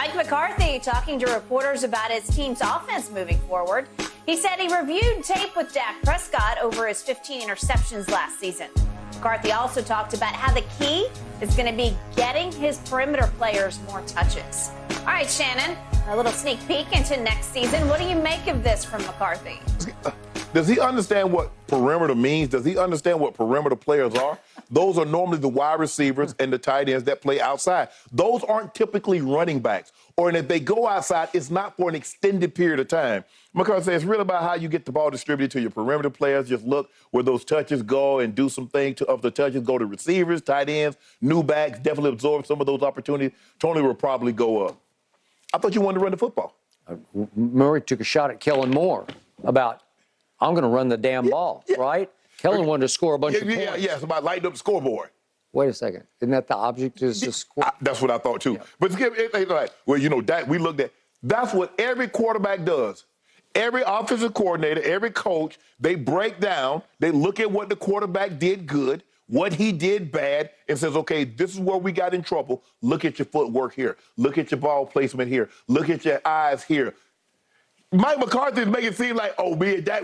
Mike McCarthy talking to reporters about his team's offense moving forward. He said he reviewed tape with Dak Prescott over his 15 interceptions last season. McCarthy also talked about how the key is going to be getting his perimeter players more touches. All right, Shannon, a little sneak peek into next season. What do you make of this from McCarthy? Does he understand what perimeter means? Does he understand what perimeter players are? Those are normally the wide receivers and the tight ends that play outside. Those aren't typically running backs. Or if they go outside, it's not for an extended period of time. McCarthy says it's really about how you get the ball distributed to your perimeter players. Just look where those touches go and do some things of the touches. Go to receivers, tight ends, new backs, definitely absorb some of those opportunities. Tony will probably go up. I thought you wanted to run the football. Murray took a shot at Kellen Moore about, I'm going to run the damn ball, right? Kellen wanted to score a bunch of points. Yeah, it's about lighting up the scoreboard. Wait a second. Isn't that the object is to score? That's what I thought, too. Yeah. But it's like, well, you know, we looked at, that's what every quarterback does. Every offensive coordinator, every coach, they break down, they look at what the quarterback did good, what he did bad, and says, okay, this is where we got in trouble. Look at your footwork here. Look at your ball placement here. Look at your eyes here. Mike McCarthy is making it seem like, oh,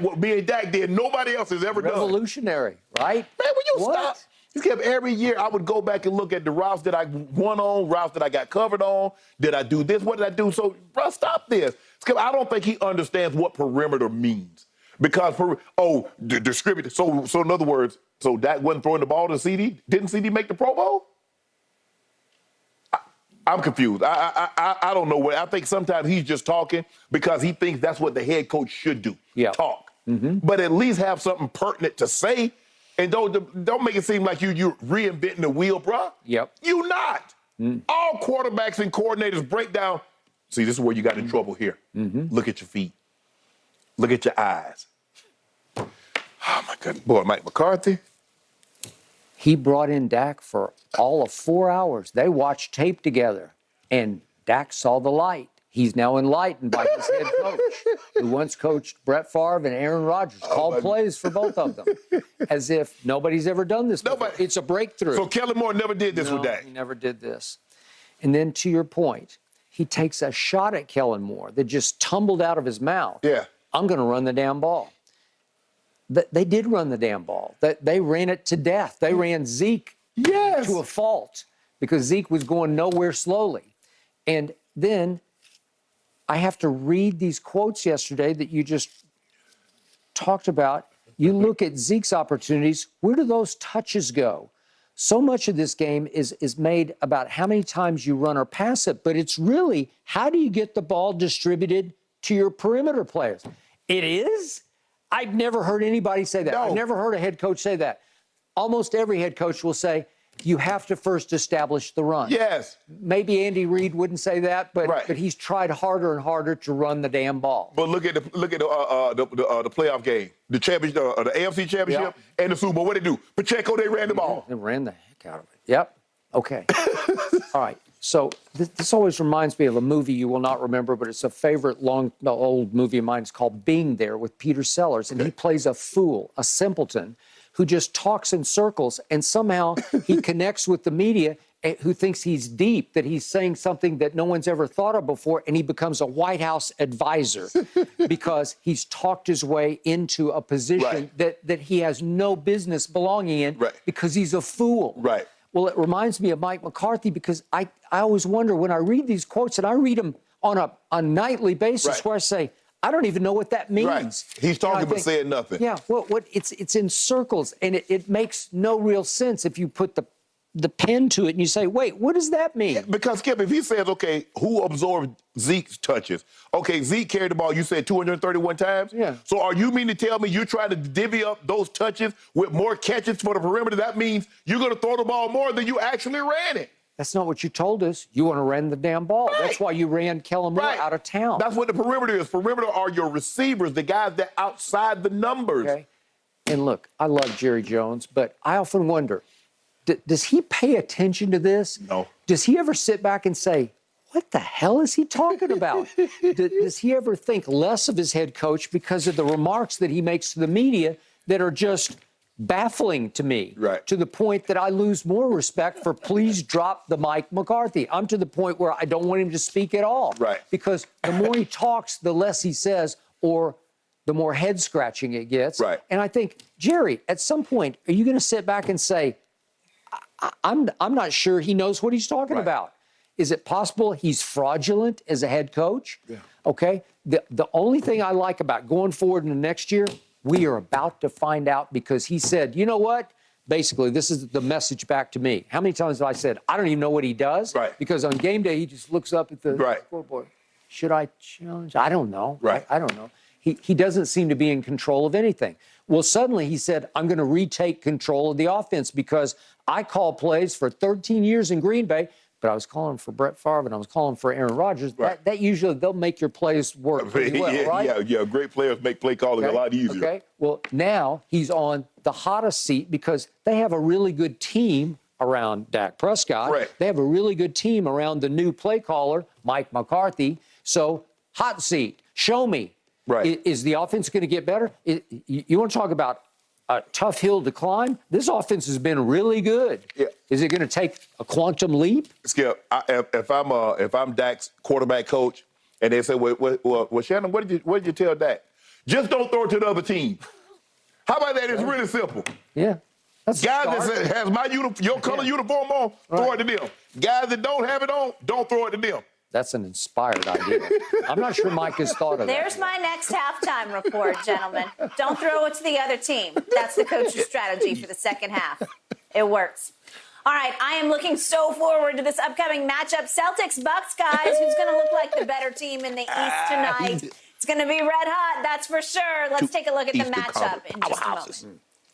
what me and Dak did, nobody else has ever done. Revolutionary, right? Man, will you stop? He kept every year, I would go back and look at the routes that I won on, routes that I got covered on. Did I do this? What did I do? So, bro, stop this. I don't think he understands what perimeter means. Because, distributed. So in other words, so Dak wasn't throwing the ball to CD? Didn't CD make the Pro Bowl? I'm confused. I don't know what. I think sometimes he's just talking because he thinks that's what the head coach should do. Yeah. Talk. Mm-hmm. But at least have something pertinent to say. And don't make it seem like you're reinventing the wheel, bro. Yep. You not. All quarterbacks and coordinators break down. See, this is where you got in trouble here. Mm-hmm. Look at your feet. Look at your eyes. Oh, my goodness. Boy, Mike McCarthy. He brought in Dak for all of 4 hours. They watched tape together, and Dak saw the light. He's now enlightened by his head coach, who once coached Brett Favre and Aaron Rodgers, called plays for both of them, as if nobody's ever done this before. It's a breakthrough. So Kellen Moore never did this with Dak? He never did this. And then to your point, he takes a shot at Kellen Moore that just tumbled out of his mouth. Yeah. I'm going to run the damn ball. They did run the damn ball. They ran it to death. They ran Zeke to a fault because Zeke was going nowhere slowly. And then I have to read these quotes yesterday that you just talked about. You look at Zeke's opportunities. Where do those touches go? So much of this game is made about how many times you run or pass it, but it's really how do you get the ball distributed to your perimeter players? It is? I've never heard anybody say that. No. I've never heard a head coach say that. Almost every head coach will say, you have to first establish the run. Yes. Maybe Andy Reid wouldn't say that, but he's tried harder and harder to run the damn ball. But look at the playoff game, the championship, the AFC championship, and the Super Bowl. What did they do? Pacheco, they ran the ball. They ran the heck out of it. Yep. Okay. All right. So this always reminds me of a movie you will not remember, but it's a favorite old movie of mine. It's called Being There with Peter Sellers, and he plays a fool, a simpleton, who just talks in circles, and somehow he connects with the media who thinks he's deep, that he's saying something that no one's ever thought of before, and he becomes a White House advisor because he's talked his way into a position that he has no business belonging in because he's a fool. Right. Well, it reminds me of Mike McCarthy because I always wonder when I read these quotes, and I read them on a nightly basis where I say, I don't even know what that means. Right. He's talking but saying nothing. Yeah, well, it's in circles, and it makes no real sense if you put the pen to it and you say, wait, what does that mean? Yeah, because, Skip, if he says, okay, who absorbed Zeke's touches? Okay, Zeke carried the ball, you said 231 times? Yeah. So are you mean to tell me you're trying to divvy up those touches with more catches for the perimeter? That means you're going to throw the ball more than you actually ran it. That's not what you told us. You want to run the damn ball. Right. That's why you ran Kellen Moore out of town. That's what the perimeter is. Perimeter are your receivers, the guys that outside the numbers. Okay. And look, I love Jerry Jones, but I often wonder, does he pay attention to this? No. Does he ever sit back and say, what the hell is he talking about? Does he ever think less of his head coach because of the remarks that he makes to the media that are just baffling to me. Right. To the point that I lose more respect for please drop the Mike McCarthy. I'm to the point where I don't want him to speak at all. Right. Because the more he talks, the less he says, or the more head scratching it gets. Right. And I think, Jerry, at some point, are you going to sit back and say, I'm not sure he knows what he's talking about? Is it possible he's fraudulent as a head coach? Yeah. Okay. The only thing I like about going forward in the next year, we are about to find out, because he said, you know what? Basically, this is the message back to me. How many times have I said, I don't even know what he does? Right. Because on game day, he just looks up at the scoreboard. Should I challenge? I don't know. Right. I don't know. He doesn't seem to be in control of anything. Well, suddenly he said, I'm going to retake control of the offense because I call plays for 13 years in Green Bay, but I was calling for Brett Favre and I was calling for Aaron Rodgers. Right. That usually, they'll make your plays work pretty well, right? Yeah, great players make play calling a lot easier. Okay. Well, now he's on the hottest seat because they have a really good team around Dak Prescott. Right. They have a really good team around the new play caller, Mike McCarthy. So, hot seat, show me. Right. Is the offense going to get better? You want to talk about a tough hill to climb? This offense has been really good. Yeah. Is it going to take a quantum leap? Skip, if I'm Dak's quarterback coach, and they say, well, Shannon, what did you tell Dak? Just don't throw it to the other team. How about that? It's really simple. Yeah. That's Guys that has your color uniform on, throw it to them. Guys that don't have it on, don't throw it to them. That's an inspired idea. I'm not sure Mike has thought of that. There's my next halftime report, gentlemen. Don't throw it to the other team. That's the coach's strategy for the second half. It works. All right, I am looking so forward to this upcoming matchup. Celtics-Bucks, guys. Who's going to look like the better team in the East tonight? It's going to be red hot, that's for sure. Let's take a look at the matchup in just a moment.